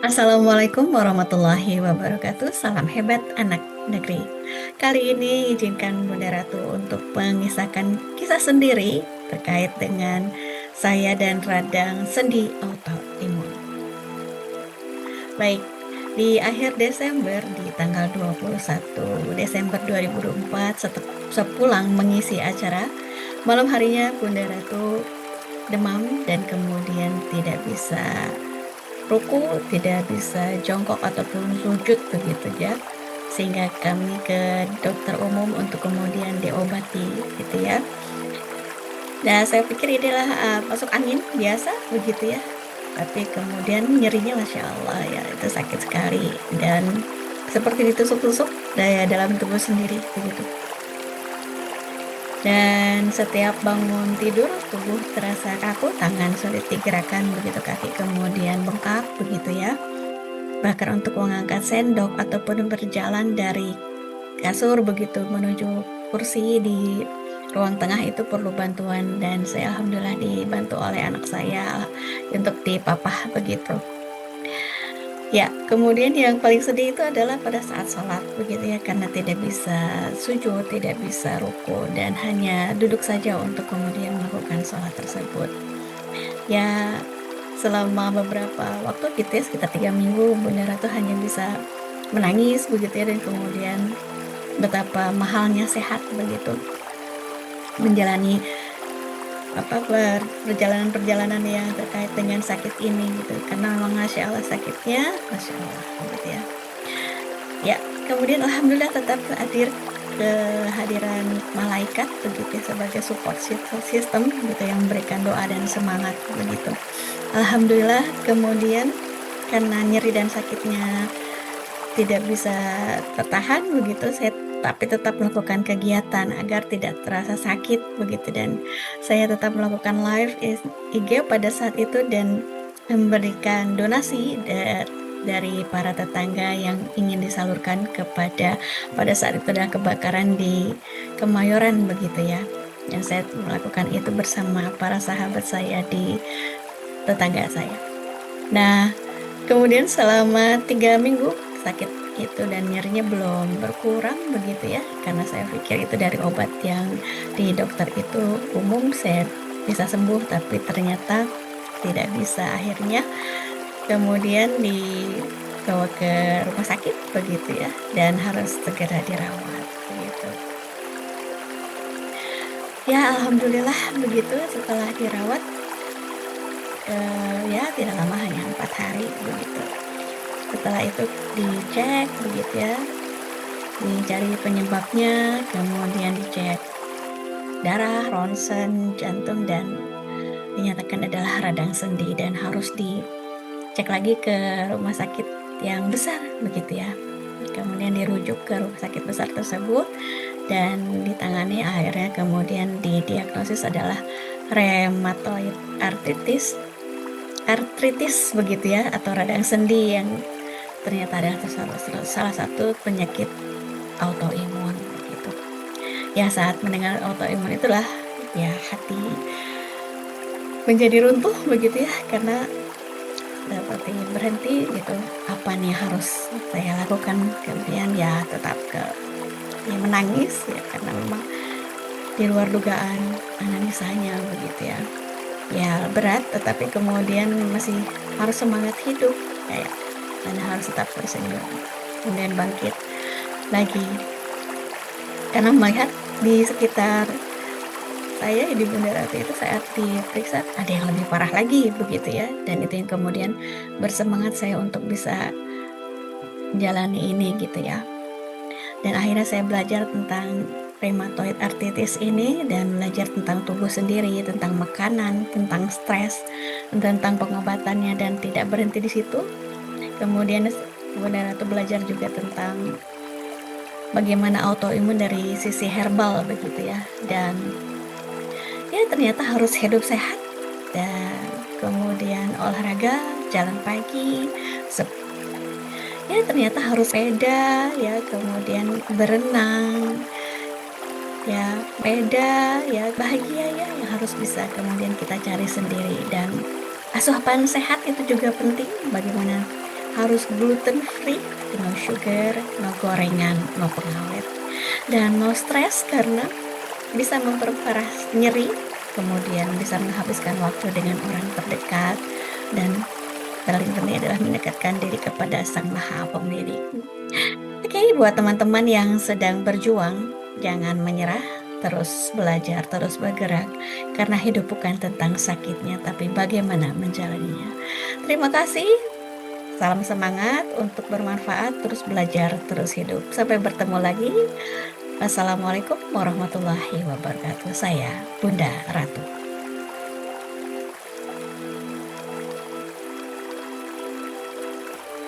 Assalamualaikum warahmatullahi wabarakatuh. Salam hebat anak negeri. Kali ini izinkan Bunda Ratu untuk mengisahkan kisah sendiri terkait dengan saya dan radang sendi autoimun. Baik, di akhir Desember di tanggal 21 Desember 2024 sepulang mengisi acara, malam harinya Bunda Ratu demam dan kemudian tidak bisa ruku, tidak bisa jongkok ataupun sujud begitu ya, sehingga kami ke dokter umum untuk kemudian diobati gitu ya. Nah, saya pikir inilah masuk angin biasa begitu ya, tapi kemudian nyerinya masya Allah ya itu sakit sekali dan seperti ditusuk-tusuk daya dalam tubuh sendiri begitu. Dan setiap bangun tidur, tubuh terasa kaku, tangan sulit digerakkan, begitu kaki kemudian bengkak, begitu ya. Bahkan untuk mengangkat sendok ataupun berjalan dari kasur begitu menuju kursi di ruang tengah itu perlu bantuan dan saya alhamdulillah dibantu oleh anak saya untuk dipapah begitu. Ya, kemudian yang paling sedih itu adalah pada saat sholat begitu ya, karena tidak bisa sujud, tidak bisa ruku dan hanya duduk saja untuk kemudian melakukan sholat tersebut. Ya, selama beberapa waktu gitu ya, sekitar 3 minggu, Bunda Ratu hanya bisa menangis begitu ya, dan kemudian betapa mahalnya sehat begitu menjalani perjalanan-perjalanan yang terkait dengan sakit ini gitu, karena memang masya Allah sakitnya masya Allah gitu ya. Ya, kemudian alhamdulillah tetap hadir kehadiran malaikat begitu ya, sebagai support system gitu yang memberikan doa dan semangat begitu. Alhamdulillah kemudian karena nyeri dan sakitnya tidak bisa tertahan begitu, saya tapi tetap melakukan kegiatan agar tidak terasa sakit begitu, dan saya tetap melakukan live IG pada saat itu dan memberikan donasi dari para tetangga yang ingin disalurkan kepada pada saat itu ada kebakaran di Kemayoran begitu ya, yang saya melakukan itu bersama para sahabat saya di tetangga saya. Nah, kemudian selama 3 minggu sakit itu dan nyerinya belum berkurang begitu ya, karena saya pikir itu dari obat yang di dokter itu umum saya bisa sembuh, tapi ternyata tidak bisa. Akhirnya kemudian dibawa ke rumah sakit begitu ya, dan harus segera dirawat begitu. Ya alhamdulillah begitu, setelah dirawat ya tidak lama, hanya 4 hari begitu. Setelah itu dicek begitu ya, dicari penyebabnya, kemudian dicek darah, ronsen, jantung, dan dinyatakan adalah radang sendi dan harus dicek lagi ke rumah sakit yang besar begitu ya. Kemudian dirujuk ke rumah sakit besar tersebut dan ditangani, akhirnya kemudian didiagnosis adalah rheumatoid arthritis begitu ya, atau radang sendi yang ternyata adalah salah satu penyakit autoimun gitu. Ya saat mendengar autoimun itulah ya hati menjadi runtuh begitu ya, karena seperti berhenti gitu, apa nih harus saya lakukan. Kemudian ya tetap menangis ya, karena memang di luar dugaan analisanya begitu ya. Ya berat, tetapi kemudian masih harus semangat hidup kayak, dan harus tetap tersenyum kemudian bangkit lagi, karena melihat di sekitar saya di Bunda Ratu itu saat diperiksa ada yang lebih parah lagi begitu ya, dan itu yang kemudian bersemangat saya untuk bisa menjalani ini gitu ya. Dan akhirnya saya belajar tentang rheumatoid arthritis ini dan belajar tentang tubuh sendiri, tentang makanan, tentang stres, tentang pengobatannya, dan tidak berhenti di situ. Kemudian Bunda Ratu belajar juga tentang bagaimana autoimun dari sisi herbal begitu ya, dan ya ternyata harus hidup sehat dan kemudian olahraga, jalan pagi, ya ternyata harus sepeda ya, kemudian berenang ya, beda ya, bahagia ya yang harus bisa kemudian kita cari sendiri. Dan asupan sehat itu juga penting, bagaimana harus gluten free, no sugar, no gorengan, no pengawet, dan no stres karena bisa memperparah nyeri, kemudian bisa menghabiskan waktu dengan orang terdekat, dan paling penting adalah mendekatkan diri kepada Sang Maha Pemilik. Oke, buat teman-teman yang sedang berjuang, jangan menyerah, terus belajar, terus bergerak, karena hidup bukan tentang sakitnya, tapi bagaimana menjalaninya. Terima kasih, salam semangat untuk bermanfaat, terus belajar, terus hidup. Sampai bertemu lagi. Assalamualaikum warahmatullahi wabarakatuh. Saya Bunda Ratu.